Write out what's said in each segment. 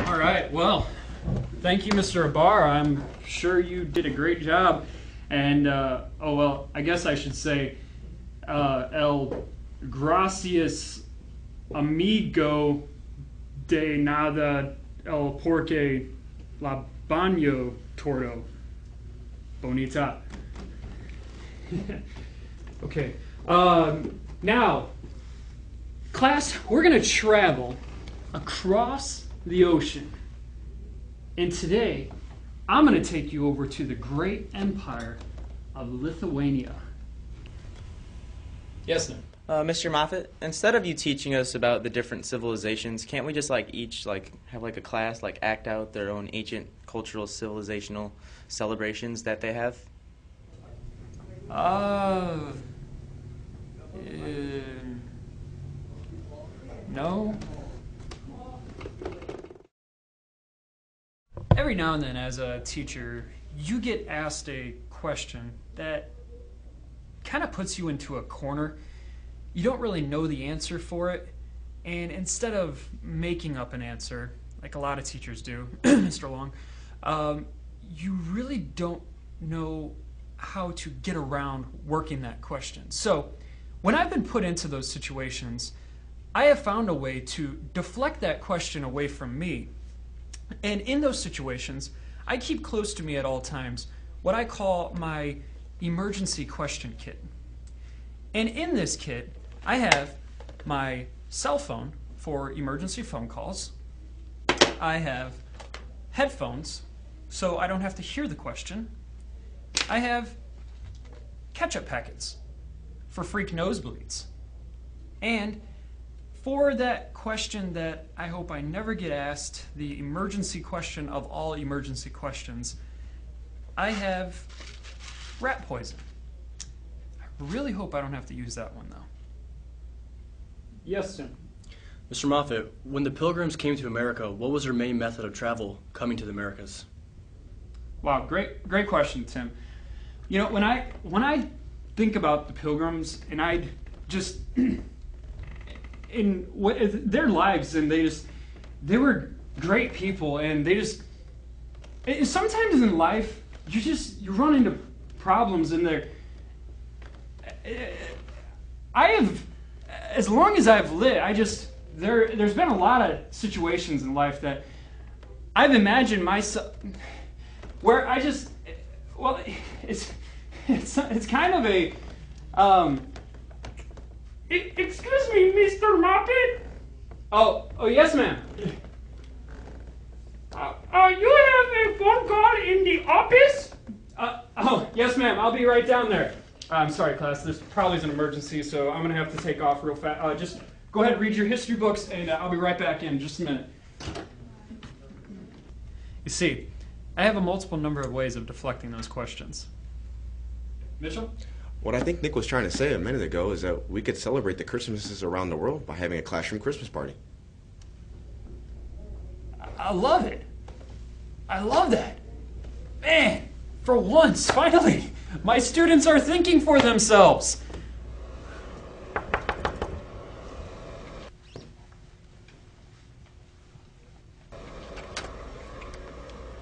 All right, well, thank you, Mr. Abar. I'm sure you did a great job. And, I guess I should say, el gracias amigo de nada el porque la baño tordo bonita. Okay, now, class, we're going to travel across the ocean. And today, I'm going to take you over to the great empire of Lithuania. Yes, sir. Mr. Moffat, instead of you teaching us about the different civilizations, can't we just each have a class act out their own ancient cultural civilizational celebrations that they have? No. Every now and then as a teacher, you get asked a question that kind of puts you into a corner. You don't really know the answer for it, and instead of making up an answer, like a lot of teachers do, Mr. Long, you really don't know how to get around working that question. So, when I've been put into those situations, I have found a way to deflect that question away from me. And in those situations, I keep close to me at all times what I call my emergency question kit. And in this kit, I have my cell phone for emergency phone calls. I have headphones, so I don't have to hear the question. I have ketchup packets for freak nosebleeds. And for that question that I hope I never get asked, the emergency question of all emergency questions, I have rat poison. I really hope I don't have to use that one, though. Yes, sir. Mr. Moffat, when the Pilgrims came to America, what was their main method of travel coming to the Americas? Wow, great question, Tim. You know, when I think about the Pilgrims, and I just in their lives, and they were great people, and sometimes in life you run into problems, and as long as I've lived, there's been a lot of situations in life that I've imagined myself where it's kind of a excuse me, Mr. Moffat? Oh, yes, ma'am. You have a phone call in the office? Yes, ma'am. I'll be right down there. I'm sorry, class. There's probably an emergency, so I'm going to have to take off real fast. Just go ahead and read your history books, and I'll be right back in just a minute. You see, I have a multiple number of ways of deflecting those questions. Mitchell? What I think Nick was trying to say a minute ago is that we could celebrate the Christmases around the world by having a classroom Christmas party. I love it. I love that. Man, for once, finally, my students are thinking for themselves.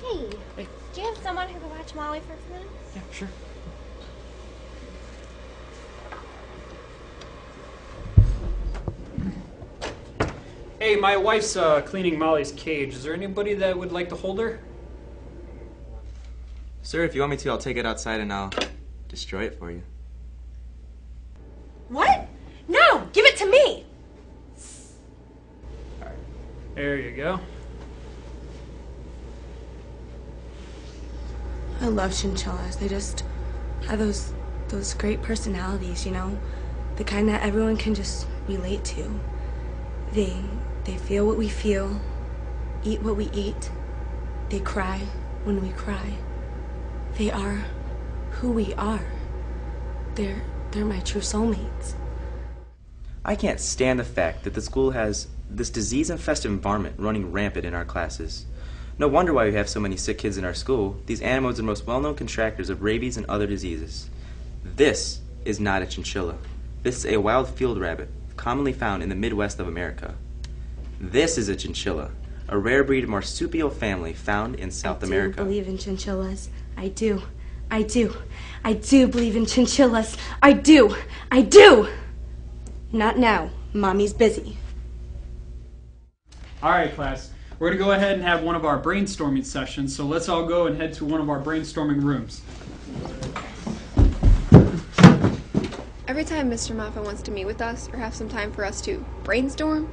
Hey, do you have someone who can watch Molly for a few minutes? Yeah, sure. Hey, my wife's cleaning Molly's cage. Is there anybody that would like to hold her? Sir, if you want me to, I'll take it outside and I'll destroy it for you. What? No, give it to me. All right, there you go. I love chinchillas. They just have those great personalities, you know? The kind that everyone can just relate to. They feel what we feel, eat what we eat. They cry when we cry. They are who we are. They're my true soulmates. I can't stand the fact that the school has this disease-infested environment running rampant in our classes. No wonder why we have so many sick kids in our school. These animals are the most well-known contractors of rabies and other diseases. This is not a chinchilla. This is a wild field rabbit, commonly found in the Midwest of America. This is a chinchilla, a rare breed marsupial family found in South America. I do believe in chinchillas. I do. I do. I do believe in chinchillas. I do. I do. Not now. Mommy's busy. All right, class. We're going to go ahead and have one of our brainstorming sessions, so let's all go and head to one of our brainstorming rooms. Every time Mr. Moffat wants to meet with us or have some time for us to brainstorm,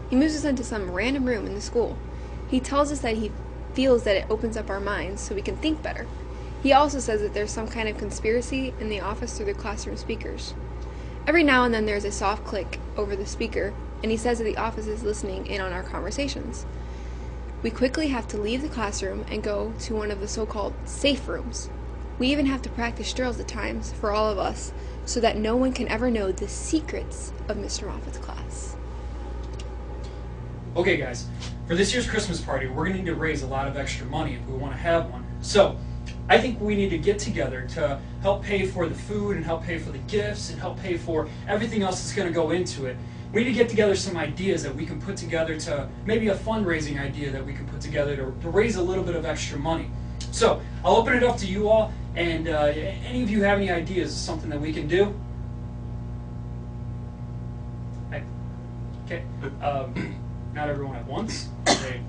he moves us into some random room in the school. He tells us that he feels that it opens up our minds so we can think better. He also says that there's some kind of conspiracy in the office through the classroom speakers. Every now and then there's a soft click over the speaker, and he says that the office is listening in on our conversations. We quickly have to leave the classroom and go to one of the so-called safe rooms. We even have to practice drills at times for all of us so that no one can ever know the secrets of Mr. Moffat's class. Okay, guys, for this year's Christmas party, we're going to need to raise a lot of extra money if we want to have one. So, I think we need to get together to help pay for the food and help pay for the gifts and help pay for everything else that's going to go into it. We need to get together some ideas that we can put together to maybe a fundraising idea that we can put together to raise a little bit of extra money. So, I'll open it up to you all, and any of you have any ideas of something that we can do? Okay. Not everyone at once. Okay.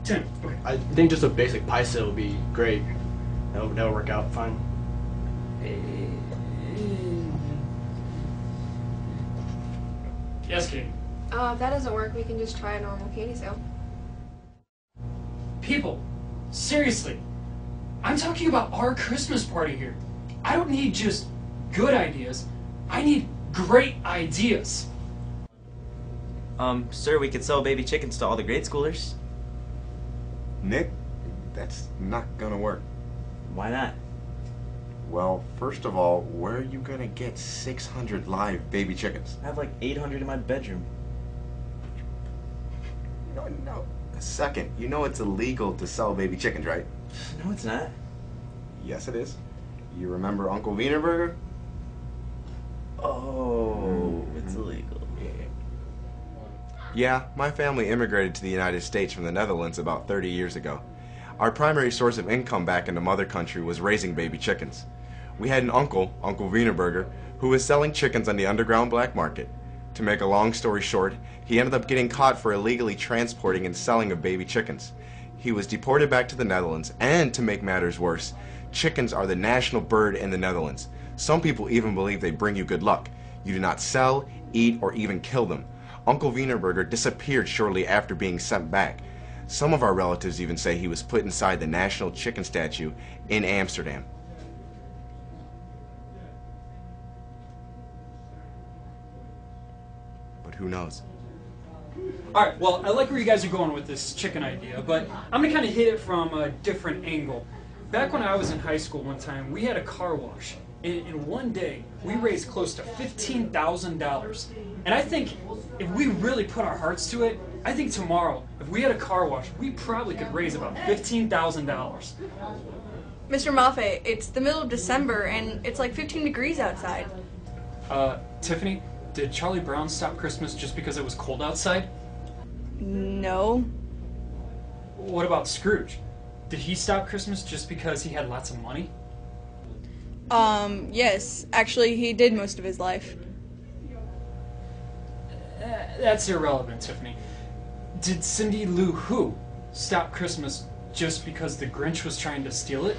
Tim. Okay. I think just a basic pie set would be great. That'll work out fine. Yes, Katie. If that doesn't work, we can just try a normal candy sale. People, seriously, I'm talking about our Christmas party here. I don't need just good ideas. I need great ideas. Sir, we could sell baby chickens to all the grade schoolers. Nick, that's not gonna work. Why not? Well, first of all, where are you gonna get 600 live baby chickens? I have like 800 in my bedroom. No. Second, you know it's illegal to sell baby chickens, right? No, it's not. Yes, it is. You remember Uncle Wienerburger? Oh, it's illegal. Yeah, my family immigrated to the United States from the Netherlands about 30 years ago. Our primary source of income back in the mother country was raising baby chickens. We had an uncle, Uncle Wienerburger, who was selling chickens on the underground black market. To make a long story short, he ended up getting caught for illegally transporting and selling of baby chickens. He was deported back to the Netherlands, and to make matters worse, chickens are the national bird in the Netherlands. Some people even believe they bring you good luck. You do not sell, eat, or even kill them. Uncle Wienerburger disappeared shortly after being sent back. Some of our relatives even say he was put inside the national chicken statue in Amsterdam. But who knows? Alright, well, I like where you guys are going with this chicken idea, but I'm going to kind of hit it from a different angle. Back when I was in high school one time, we had a car wash. In one day, we raised close to $15,000. And I think if we really put our hearts to it, I think tomorrow, if we had a car wash, we probably could raise about $15,000. Mr. Moffat, it's the middle of December and it's like 15 degrees outside. Tiffany, did Charlie Brown stop Christmas just because it was cold outside? No. What about Scrooge? Did he stop Christmas just because he had lots of money? Yes. Actually, he did most of his life. That's irrelevant, Tiffany. Did Cindy Lou Who stop Christmas just because the Grinch was trying to steal it?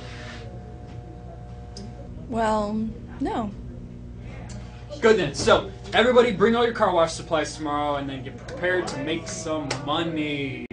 Well, no. Good then. So, everybody bring all your car wash supplies tomorrow and then get prepared to make some money.